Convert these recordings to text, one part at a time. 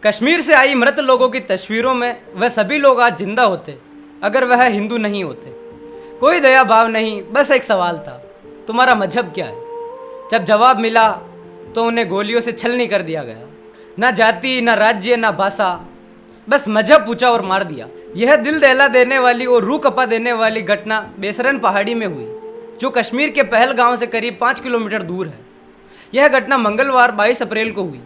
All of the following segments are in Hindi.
कश्मीर से आई मृत लोगों की तस्वीरों में वह सभी लोग आज जिंदा होते अगर वह हिंदू नहीं होते। कोई दया भाव नहीं, बस एक सवाल था, तुम्हारा मजहब क्या है? जब जवाब मिला तो उन्हें गोलियों से छलनी कर दिया गया। ना जाति, ना राज्य, ना भाषा, बस मजहब पूछा और मार दिया। यह दिल दहला देने वाली और रूह कपा देने वाली घटना बेसरन पहाड़ी में हुई, जो कश्मीर के पहलगांव से करीब 5 किलोमीटर दूर है। यह घटना मंगलवार 22 अप्रैल को हुई।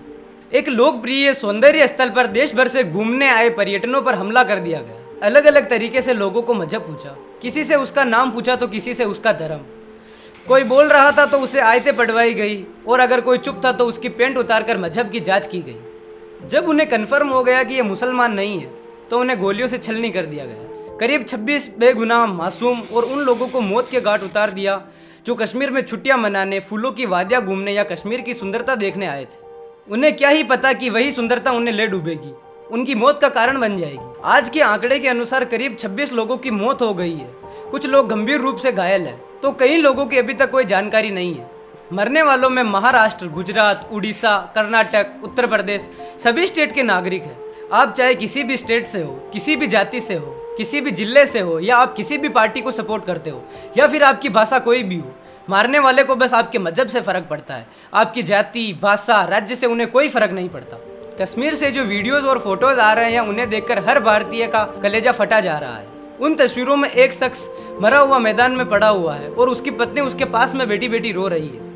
एक लोकप्रिय सौंदर्य स्थल पर देश भर से घूमने आए पर्यटनों पर हमला कर दिया गया। अलग अलग तरीके से लोगों को मजहब पूछा, किसी से उसका नाम पूछा तो किसी से उसका धर्म। कोई बोल रहा था तो उसे आयतें पढ़वाई गई, और अगर कोई चुप था तो उसकी पेंट उतारकर मजहब की जांच की गई। जब उन्हें कन्फर्म हो गया कि यह मुसलमान नहीं है तो उन्हें गोलियों से छलनी कर दिया गया। करीब 26 बेगुनाह मासूम और उन लोगों को मौत के घाट उतार दिया जो कश्मीर में छुट्टियां मनाने, फूलों की वादियां घूमने या कश्मीर की सुंदरता देखने आए थे। उन्हें क्या ही पता कि वही सुंदरता उन्हें ले डूबेगी, उनकी मौत का कारण बन जाएगी। आज के आंकड़े के अनुसार करीब 26 लोगों की मौत हो गई है। कुछ लोग गंभीर रूप से घायल हैं, तो कई लोगों की अभी तक कोई जानकारी नहीं है। मरने वालों में महाराष्ट्र, गुजरात, उड़ीसा, कर्नाटक, उत्तर प्रदेश सभी स्टेट के नागरिक हैं। आप चाहे किसी भी स्टेट से हो, किसी भी जाति से हो, किसी भी जिले से हो, या आप किसी भी पार्टी को सपोर्ट करते हो, या फिर आपकी भाषा कोई भी हो, मारने वाले को बस आपके मजहब से फर्क पड़ता है। आपकी जाति, भाषा, राज्य से उन्हें कोई फर्क नहीं पड़ता। कश्मीर से जो वीडियोस और फोटोज आ रहे हैं उन्हें देखकर हर भारतीय का कलेजा फटा जा रहा है। उन तस्वीरों में एक शख्स मरा हुआ मैदान में पड़ा हुआ है और उसकी पत्नी उसके पास में बैठी बैठी रो रही है।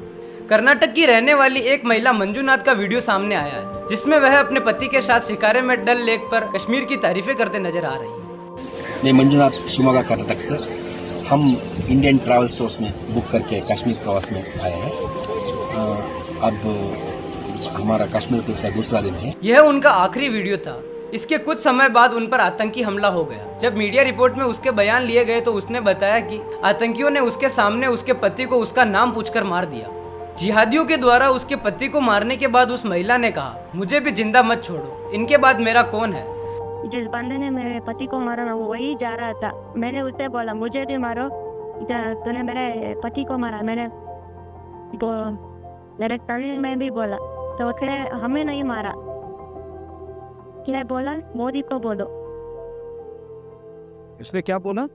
कर्नाटक की रहने वाली एक महिला मंजूनाथ का वीडियो सामने आया है, जिसमें वह अपने पति के साथ शिकारे में डल लेक पर कश्मीर की तारीफें करते नजर आ रही है। मैं मंजूनाथ, शिमोगा, कर्नाटक से। हम इंडियन ट्रैवल स्टोर्स में बुक करके कश्मीर प्रवास में आए हैं। अब हमारा कश्मीर ट्रिप का दूसरा दिन है। यह उनका आखिरी वीडियो था। इसके कुछ समय बाद उन पर आतंकी हमला हो गया। जब मीडिया रिपोर्ट में उसके बयान लिए गए तो उसने बताया कि आतंकियों ने उसके सामने उसके पति को उसका नाम पूछकर मार दिया। जिहादियों के द्वारा उसके पति को मारने के बाद उस महिला ने कहा, मुझे भी जिंदा मत छोड़ो, इनके बाद मेरा कौन है। जिस बंदे ने मेरे पति को मारा वो वही जा रहा था। मैंने उससे बोला मुझे भी मारो, तूने मेरे पति को मारा। मेरे तमिल में भी बोला तो उसने हमें नहीं मारा। क्या बोला? मोदी को बोलो। इसने क्या बोला?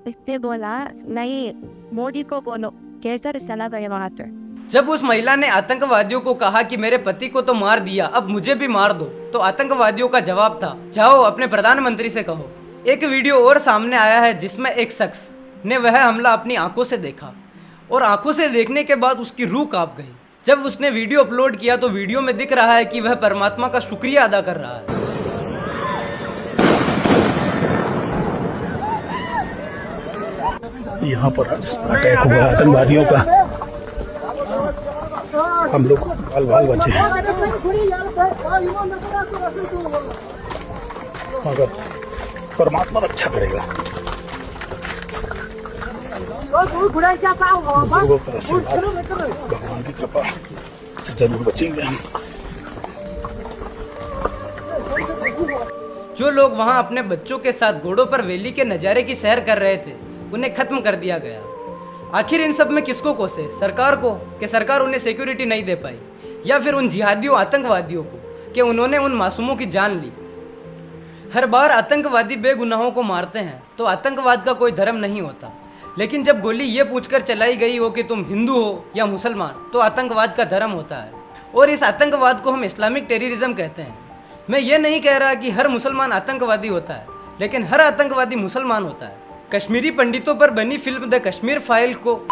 इसने बोला नहीं, मोदी को बोलो। कैसे चला गया वहां से। जब उस महिला ने आतंकवादियों को कहा कि मेरे पति को तो मार दिया, अब मुझे भी मार दो, तो आतंकवादियों का जवाब था, जाओ अपने प्रधानमंत्री से कहो। एक वीडियो और सामने आया है जिसमें एक शख्स ने वह हमला अपनी आंखों से देखा, और आंखों से देखने के बाद उसकी रूह कांप गई। जब उसने वीडियो अपलोड किया तो वीडियो में दिख रहा है कि वह परमात्मा का शुक्रिया अदा कर रहा है। यहाँ पर अटैक हुआ आतंकवादियों का, हम लोग बाल बाल बचे हैं, मगर परमात्मा रक्षा करेगा। बुजुर्गों का आशीर्वाद, भगवान की कृपा से जरूर बचेंगे हम। जो लोग वहां अपने बच्चों के साथ घोड़ों पर वैली के नज़ारे की सैर कर रहे थे, उन्हें खत्म कर दिया गया। आखिर इन सब में किसको कोसे? सरकार को, कि सरकार उन्हें सिक्योरिटी नहीं दे पाई, या फिर उन जिहादियों, आतंकवादियों को कि उन्होंने उन मासूमों की जान ली। हर बार आतंकवादी बेगुनाहों को मारते हैं तो आतंकवाद का कोई धर्म नहीं होता, लेकिन जब गोली ये पूछकर चलाई गई हो कि तुम हिंदू हो या मुसलमान, तो आतंकवाद का धर्म होता है, और इस आतंकवाद को हम इस्लामिक टेररिज्म कहते हैं। मैं ये नहीं कह रहा कि हर मुसलमान आतंकवादी होता है, लेकिन हर आतंकवादी मुसलमान होता है। कश्मीरी पंडितों पर बनी फिल्म द कश्मीर फाइल को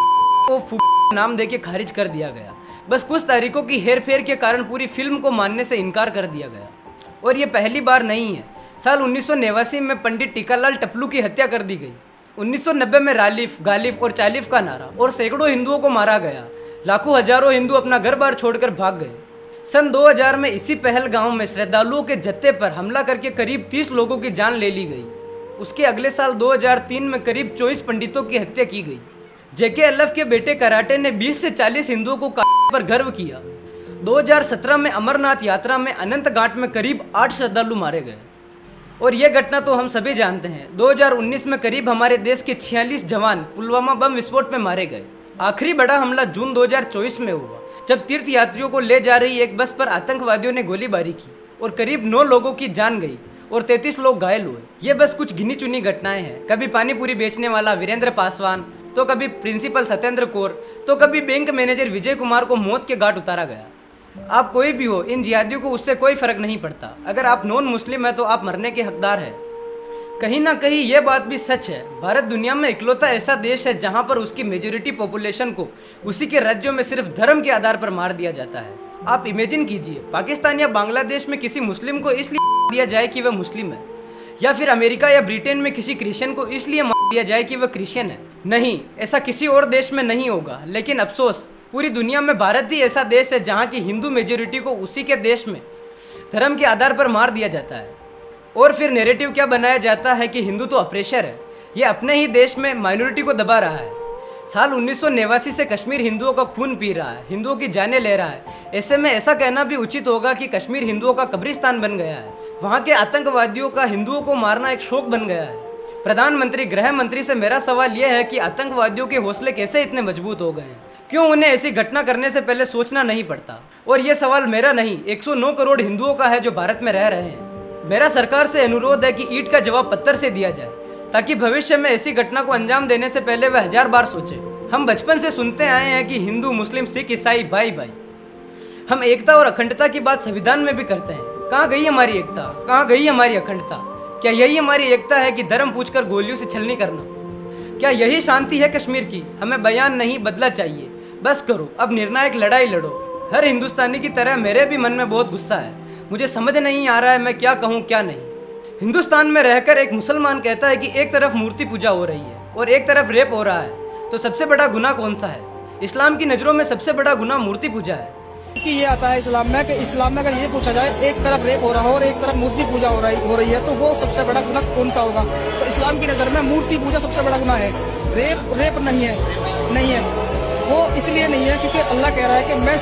नाम देके खारिज कर दिया गया। बस कुछ तारीखों की हेरफेर के कारण पूरी फिल्म को मानने से इनकार कर दिया गया, और ये पहली बार नहीं है। साल 1989 में पंडित टीकालाल टपलू की हत्या कर दी गई। 1990 में रालिफ, गालिफ और चालिफ का नारा, और सैकड़ों हिंदुओं को मारा गया। लाखों हजारों हिंदू अपना घर बार छोड़कर भाग गए। सन 2000 में इसी पहलगांव में श्रद्धालुओं के जत्थे पर हमला करके करीब 30 लोगों की जान ले ली गई। उसके अगले साल 2003 में करीब 24 पंडितों की हत्या की गई। जेके एलएफ के बेटे कराटे ने 20 से 40 हिंदुओं को पर गर्व किया। 2017 में अमरनाथ यात्रा में अनंत घाट में करीब 8 श्रद्धालु मारे गए। और यह घटना तो हम सभी जानते हैं, 2019 में करीब हमारे देश के 46 जवान पुलवामा बम विस्फोट में मारे गए। आखिरी बड़ा हमला जून 2024 में हुआ, जब तीर्थ यात्रियों को ले जा रही एक बस पर आतंकवादियों ने गोलीबारी की। और करीब 9 लोगों की जान गई और 33 लोग घायल हुए। ये बस कुछ गिनी चुनी घटनाएं हैं। कभी पानी पूरी बेचने वाला वीरेंद्र पासवान, तो कभी प्रिंसिपल सत्येंद्र कौर, तो कभी बैंक मैनेजर विजय कुमार को मौत के घाट उतारा गया। आप कोई भी हो, इन जिहादियों को उससे कोई फर्क नहीं पड़ता। अगर आप नॉन मुस्लिम है तो आप मरने के हकदार हैं। कहीं ना कहीं ये बात भी सच है, भारत दुनिया में इकलौता ऐसा देश है जहां पर उसकी मेजोरिटी पॉपुलेशन को उसी के राज्यों में सिर्फ धर्म के आधार पर मार दिया जाता है। आप इमेजिन कीजिए, पाकिस्तान या बांग्लादेश में किसी मुस्लिम को इसलिए दिया जाए कि वह मुस्लिम है, या फिर अमेरिका या ब्रिटेन में किसी क्रिश्चियन को इसलिए मार दिया जाए कि वह क्रिश्चियन है। नहीं, ऐसा किसी और देश में नहीं होगा। लेकिन अफसोस, पूरी दुनिया में भारत ही ऐसा देश है जहाँ की हिंदू मेजोरिटी को उसी के देश में धर्म के आधार पर मार दिया जाता है। और फिर नैरेटिव क्या बनाया जाता है कि हिंदू तो अप्रेशर है, ये अपने ही देश में माइनॉरिटी को दबा रहा है। साल 1989 से कश्मीर हिंदुओं का खून पी रहा है, हिंदुओं की जानें ले रहा है। ऐसे में ऐसा कहना भी उचित होगा कि कश्मीर हिंदुओं का कब्रिस्तान बन गया है। वहाँ के आतंकवादियों का हिंदुओं को मारना एक शौक बन गया है। प्रधानमंत्री, गृह मंत्री से मेरा सवाल यह है कि आतंकवादियों के हौसले कैसे इतने मजबूत हो गए हैं? क्यों उन्हें ऐसी घटना करने से पहले सोचना नहीं पड़ता? और ये सवाल मेरा नहीं, 109 करोड़ हिंदुओं का है जो भारत में रह रहे हैं। मेरा सरकार से अनुरोध है कि ईंट का जवाब पत्थर से दिया जाए, ताकि भविष्य में ऐसी घटना को अंजाम देने से पहले वह 1000 बार सोचे। हम बचपन से सुनते आए हैं कि हिंदू, मुस्लिम, सिख, ईसाई भाई भाई। हम एकता और अखंडता की बात संविधान में भी करते हैं। कहाँ गई हमारी एकता? कहाँ गई हमारी अखंडता? क्या यही हमारी एकता है कि धर्म पूछकर गोलियों से छलनी करना? क्या यही शांति है कश्मीर की? हमें बयान नहीं, बदला चाहिए। बस करो, अब निर्णायक लड़ाई लड़ो। हर हिंदुस्तानी की तरह मेरे भी मन में बहुत गुस्सा है। मुझे समझ नहीं आ रहा है मैं क्या कहूँ क्या नहीं। हिंदुस्तान में रहकर एक मुसलमान कहता है कि एक तरफ मूर्ति पूजा हो रही है और एक तरफ रेप हो रहा है, तो सबसे बड़ा गुनाह कौन सा है? इस्लाम की नज़रों में सबसे बड़ा गुनाह मूर्ति पूजा है। कि ये आता है इस्लाम में कि इस्लाम में अगर ये पूछा जाए एक तरफ रेप हो रहा हो और एक तरफ मूर्ति पूजा हो रही है तो वो सबसे बड़ा गुनाह कौन सा होगा? तो इस्लाम की नज़र में मूर्ति पूजा सबसे बड़ा गुनाह है। रेप नहीं है। वो इसलिए नहीं है क्योंकि अल्लाह कह रहा है कि मैं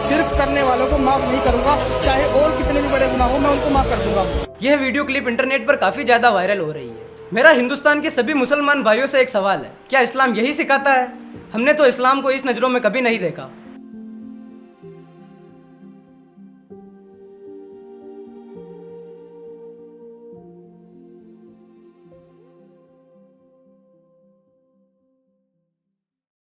सिर्फ करने वालों को माफ नहीं करूंगा, चाहे और कितने भी बड़े गुनाह हो मैं उनको माफ कर दूंगा। यह वीडियो क्लिप इंटरनेट पर काफी ज्यादा वायरल हो रही है। मेरा हिंदुस्तान के सभी मुसलमान भाइयों से एक सवाल है, क्या इस्लाम यही सिखाता है? हमने तो इस्लाम को इस नज़रों में कभी नहीं देखा।